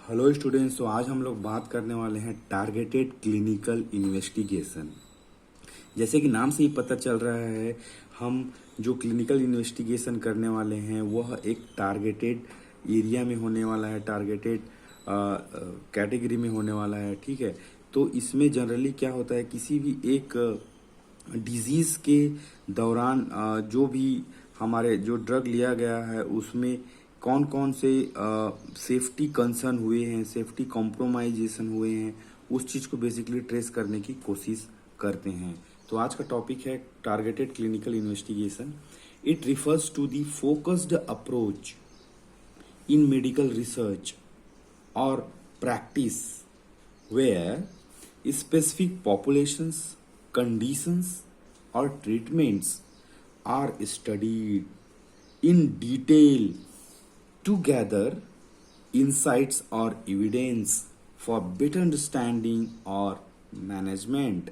Hello students. तो आज हम लोग बात करने वाले हैं टारगेटेड क्लिनिकल इन्वेस्टिगेशन। जैसे कि नाम से ही पता चल रहा है, हम जो क्लिनिकल इन्वेस्टिगेशन करने वाले हैं वह एक टारगेटेड एरिया में होने वाला है, टारगेटेड कैटेगरी में होने वाला है। ठीक है। तो इसमें जनरली क्या होता है, किसी भी एक डिजीज के दौरान जो भी हमारे जो ड्रग लिया गया है उसमें कौन कौन से सेफ्टी कंसर्न हुए हैं, सेफ्टी कॉम्प्रोमाइजेशन हुए हैं, उस चीज़ को बेसिकली ट्रेस करने की कोशिश करते हैं। तो आज का टॉपिक है targeted clinical investigation. It refers to the focused approach in medical research or practice where specific populations, conditions, or treatments are studied in detail to gather insights or evidence for better understanding or management।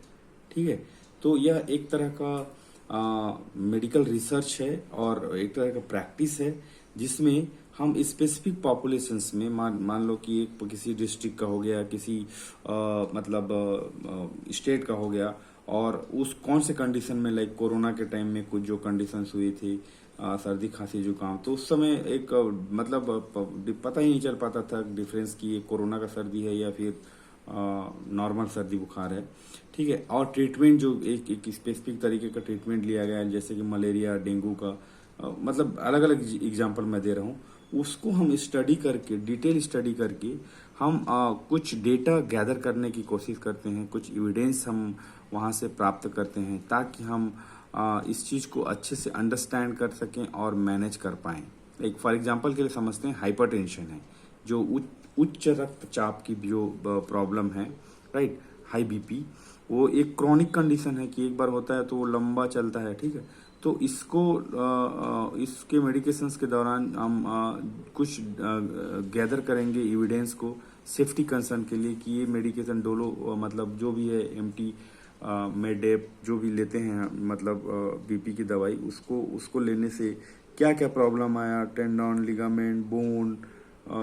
ठीक है। तो यह एक तरह का medical research है और एक तरह का प्रैक्टिस है जिसमें हम स्पेसिफिक पॉपुलेशंस में मान लो कि एक किसी डिस्ट्रिक्ट का हो गया, किसी मतलब स्टेट का हो गया, और उस कौन से कंडीशन में, लाइक कोरोना के टाइम में कुछ जो कंडीशंस हुई थी, सर्दी खांसी जुकाम, तो उस समय एक मतलब पता ही नहीं चल पाता था डिफरेंस कि ये कोरोना का सर्दी है या फिर नॉर्मल सर्दी बुखार है। ठीक है। और ट्रीटमेंट जो एक स्पेसिफिक तरीके का ट्रीटमेंट लिया गया है, जैसे कि मलेरिया, डेंगू का, मतलब अलग अलग एग्जाम्पल मैं दे रहा हूँ, उसको हम स्टडी करके, डिटेल स्टडी करके हम कुछ डेटा गैदर करने की कोशिश करते हैं, कुछ एविडेंस हम वहाँ से प्राप्त करते हैं ताकि हम इस चीज़ को अच्छे से अंडरस्टैंड कर सकें और मैनेज कर पाएं। एक फॉर एग्जांपल के लिए समझते हैं, हाइपरटेंशन है, जो उच्च रक्तचाप की जो प्रॉब्लम है, राइट, हाई बीपी, वो एक क्रॉनिक कंडीशन है कि एक बार होता है तो वो लंबा चलता है। ठीक है। तो इसको इसके मेडिकेशंस के दौरान हम कुछ गैदर करेंगे एविडेंस को सेफ्टी कंसर्न के लिए कि ये मेडिकेशन डोलो मतलब जो भी है एमटी मेडेप जो भी लेते हैं, मतलब बीपी की दवाई, उसको लेने से क्या क्या प्रॉब्लम आया, टेंडन, लिगामेंट, बोन,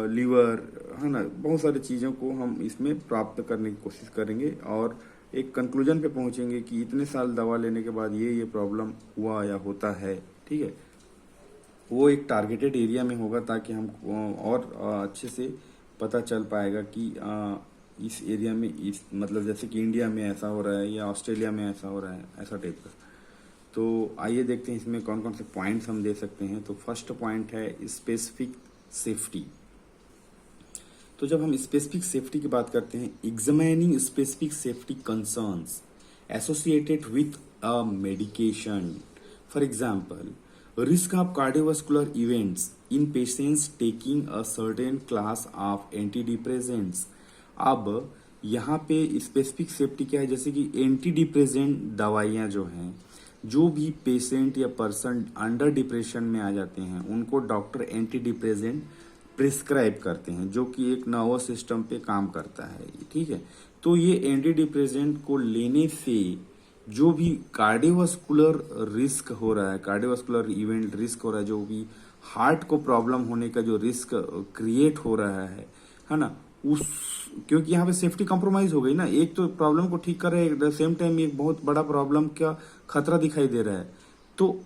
लीवर, है ना, बहुत सारी चीज़ों को हम इसमें प्राप्त करने की कोशिश करेंगे और एक कंक्लूजन पे पहुंचेंगे कि इतने साल दवा लेने के बाद ये प्रॉब्लम हुआ या होता है। ठीक है। वो एक टारगेटेड एरिया में होगा ताकि हम और अच्छे से पता चल पाएगा कि इस एरिया में, इस मतलब जैसे कि इंडिया में ऐसा हो रहा है या ऑस्ट्रेलिया में ऐसा हो रहा है, ऐसा टाइप का। तो आइए देखते हैं इसमें कौन कौन से पॉइंट्स हम दे सकते हैं। तो फर्स्ट पॉइंट है स्पेसिफिक सेफ्टी। तो जब हम स्पेसिफिक सेफ्टी की बात करते हैं, examining specific safety concerns associated with a medication. For example, risk of cardiovascular events in patients taking a certain class of anti depressants. अब यहाँ पे स्पेसिफिक सेफ्टी क्या है, जैसे कि एंटी डिप्रेसेंट दवाइयाँ जो हैं, जो भी पेशेंट या पर्सन अंडर डिप्रेशन में आ जाते हैं उनको डॉक्टर एंटी डिप्रेसेंट प्रिस्क्राइब करते हैं, जो कि एक नर्वस सिस्टम पे काम करता है। ठीक है। तो ये एंटी डिप्रेसेंट को लेने से जो भी कार्डियोवास्कुलर रिस्क हो रहा है, कार्डियोवास्कुलर इवेंट रिस्क हो रहा है, जो भी हार्ट को प्रॉब्लम होने का जो रिस्क क्रिएट हो रहा है ना, उस क्योंकि यहाँ पे सेफ्टी कॉम्प्रोमाइज हो गई ना, एक तो प्रॉब्लम को ठीक कर रहे हैं, एट द सेम टाइम एक बहुत बड़ा प्रॉब्लम का खतरा दिखाई दे रहा है। तो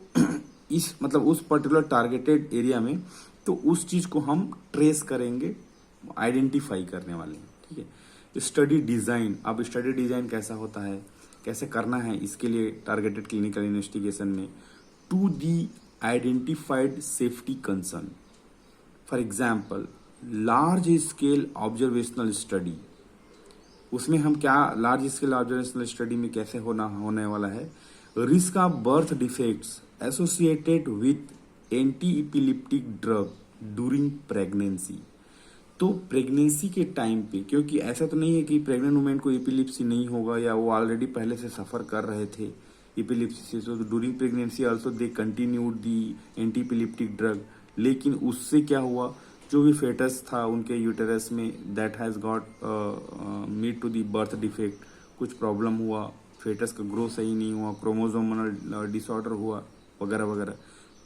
इस मतलब उस पर्टिकुलर टारगेटेड एरिया में तो उस चीज को हम ट्रेस करेंगे, आइडेंटिफाई करने वाले हैं। ठीक है। Study design. अब स्टडी डिजाइन कैसा होता है, कैसे करना है, इसके लिए टारगेटेड क्लिनिकल इन्वेस्टिगेशन में to the identified safety concern. For example, large scale observational study. उसमें हम क्या, लार्ज स्केल ऑब्जर्वेशनल स्टडी में कैसे होने वाला है, risk of birth defects associated with anti epileptic drug during pregnancy. तो प्रेगनेंसी के टाइम पे, क्योंकि ऐसा तो नहीं है कि प्रेग्नेंट वुमेन को इपिलिप्सी नहीं होगा या वो ऑलरेडी पहले से सफर कर रहे थे इपिलिप्सी से, तो during pregnancy also they continued the anti epileptic drug. लेकिन उससे क्या हुआ, जो भी फेटस था उनके यूटेरस में, that has got meet to the birth defect, कुछ प्रॉब्लम हुआ, फेटस का ग्रो सही नहीं हुआ, क्रोमोसोमल डिसऑर्डर हुआ, वगैरह वगैरह।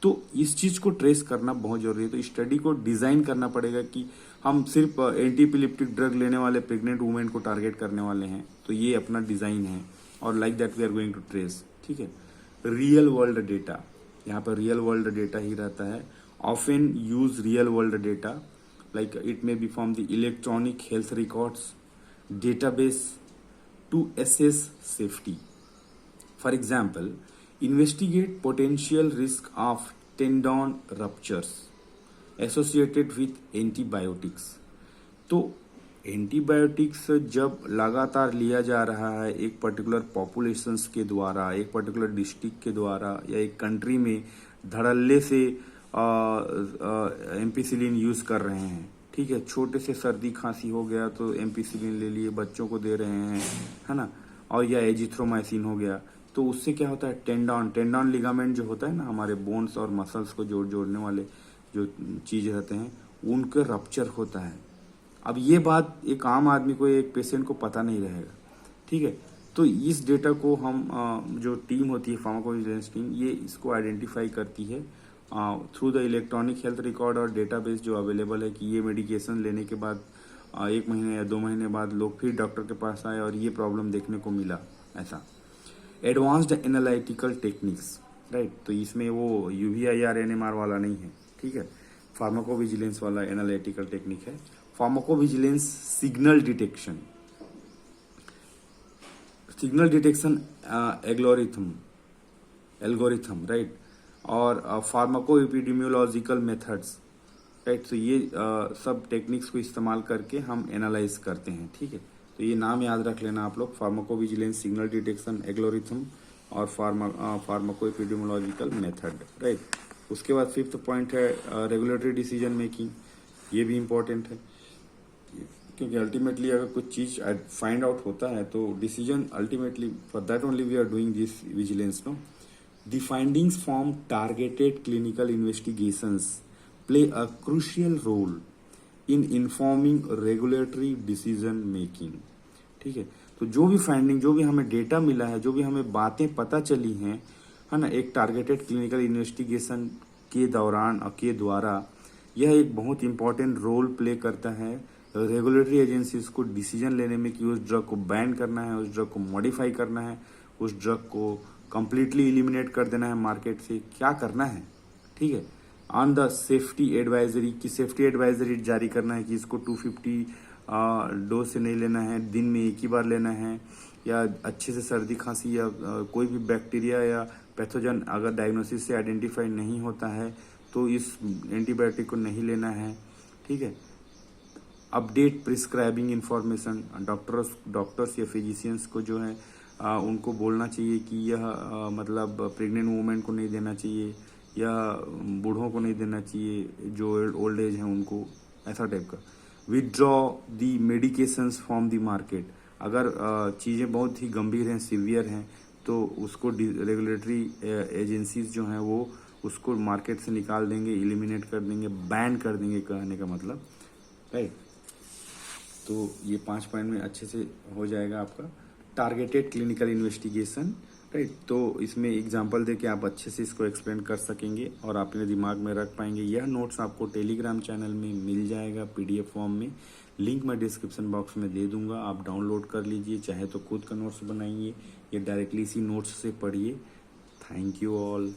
तो इस चीज को ट्रेस करना बहुत जरूरी है। तो स्टडी को डिजाइन करना पड़ेगा कि हम सिर्फ एंटी एपिलेप्टिक ड्रग लेने वाले प्रेग्नेंट वुमेन को टारगेट करने वाले हैं, तो ये अपना डिजाइन है और like that we are going to trace. ठीक है, रियल वर्ल्ड डेटा, यहाँ पर रियल वर्ल्ड डेटा ही रहता है। Often use real world data like it may be from the electronic health records database to assess safety. For example, investigate potential risk of tendon ruptures associated with antibiotics. तो antibiotics जब लगातार लिया जा रहा है एक पर्टिकुलर पॉपुलेशंस के द्वारा, एक पर्टिकुलर डिस्ट्रिक्ट के द्वारा या एक कंट्री में धड़ल्ले से एम्पिसिलिन यूज कर रहे हैं, ठीक है, छोटे से सर्दी खांसी हो गया तो एम्पिसिलिन ले लिए, बच्चों को दे रहे हैं, है ना, और या एजिथ्रोमाइसिन हो गया, तो उससे क्या होता है, टेंडन लिगामेंट जो होता है ना, हमारे बोन्स और मसल्स को जोड़ने वाले जो चीज रहते हैं, उनका रप्चर होता है। अब ये बात एक आम आदमी को, एक पेशेंट को पता नहीं रहेगा, ठीक है। तो इस डेटा को हम जो टीम होती है फार्माकोविजिलेंस टीम, ये इसको आइडेंटिफाई करती है through the electronic health record और डेटाबेस जो अवेलेबल है कि ये मेडिकेशन लेने के बाद 1 महीने या 2 महीने बाद लोग फिर डॉक्टर के पास आए और ये प्रॉब्लम देखने को मिला, ऐसा। एडवांस्ड एनालिटिकल टेक्निक्स, राइट, तो इसमें वो UVIR NMR वाला नहीं है, ठीक है, फार्माकोविजिलेंस वाला एनालिटिकल टेक्निक है। Pharmacovigilance signal detection algorithm, right, और फार्माको एपिडेमियोलॉजिकल मेथड्स, राइट, तो ये सब टेक्निक्स को इस्तेमाल करके हम एनालाइज करते हैं, ठीक है। तो ये नाम याद रख लेना आप लोग, फार्माकोविजिलेंस, सिग्नल डिटेक्शन, एल्गोरिथम और फार्माको एपिडेमियोलॉजिकल मेथड, राइट। उसके बाद 5th पॉइंट है रेगुलेटरी डिसीजन मेकिंग, ये भी इम्पोर्टेंट है क्योंकि अल्टीमेटली अगर कुछ चीज फाइंड आउट होता है तो decision ultimately, for that only we are doing this vigilance, no. The findings from targeted clinical investigations play a crucial role in informing regulatory decision making. ठीक है, तो जो भी फाइंडिंग, जो भी हमें डेटा मिला है, जो भी हमें बातें पता चली हैं, है ना, एक टारगेटेड क्लिनिकल इन्वेस्टिगेशन के दौरान और के द्वारा, यह एक बहुत इंपॉर्टेंट रोल प्ले करता है रेगुलेटरी एजेंसीज को डिसीजन लेने में कि उस ड्रग को बैन करना है, उस ड्रग को मॉडिफाई करना है, उस ड्रग को कंप्लीटली इलिमिनेट कर देना है मार्केट से, क्या करना है, ठीक है। ऑन द सेफ्टी एडवाइजरी, की सेफ्टी एडवाइजरी जारी करना है कि इसको 250 डोज से नहीं लेना है, दिन में एक ही बार लेना है, या अच्छे से सर्दी खांसी या कोई भी बैक्टीरिया या पैथोजन अगर डायग्नोसिस से आइडेंटिफाई नहीं होता है तो इस एंटीबायोटिक को नहीं लेना है, ठीक है। अपडेट प्रिस्क्राइबिंग इंफॉर्मेशन, डॉक्टर्स या फिजिशियंस को जो है उनको बोलना चाहिए कि यह मतलब प्रेग्नेंट वुमेन को नहीं देना चाहिए या बूढ़ों को नहीं देना चाहिए, जो ओल्ड एज है उनको, ऐसा टाइप का। Withdraw the medications from the market, अगर चीज़ें बहुत ही गंभीर हैं, सीवियर हैं, तो उसको रेगुलेटरी एजेंसीज जो हैं वो उसको मार्केट से निकाल देंगे, इलिमिनेट कर देंगे, बैन कर देंगे, कहने का मतलब, राइट। तो ये 5 पॉइंट में अच्छे से हो जाएगा आपका टारगेटेड क्लिनिकल इन्वेस्टिगेशन, राइट। तो इसमें एग्जांपल दे के आप अच्छे से इसको एक्सप्लेन कर सकेंगे और आप अपने दिमाग में रख पाएंगे। यह नोट्स आपको टेलीग्राम चैनल में मिल जाएगा PDF फॉर्म में, लिंक मैं डिस्क्रिप्शन बॉक्स में दे दूंगा, आप डाउनलोड कर लीजिए, चाहे तो खुद का नोट्स बनाइए या डायरेक्टली इसी नोट्स से पढ़िए। Thank you all.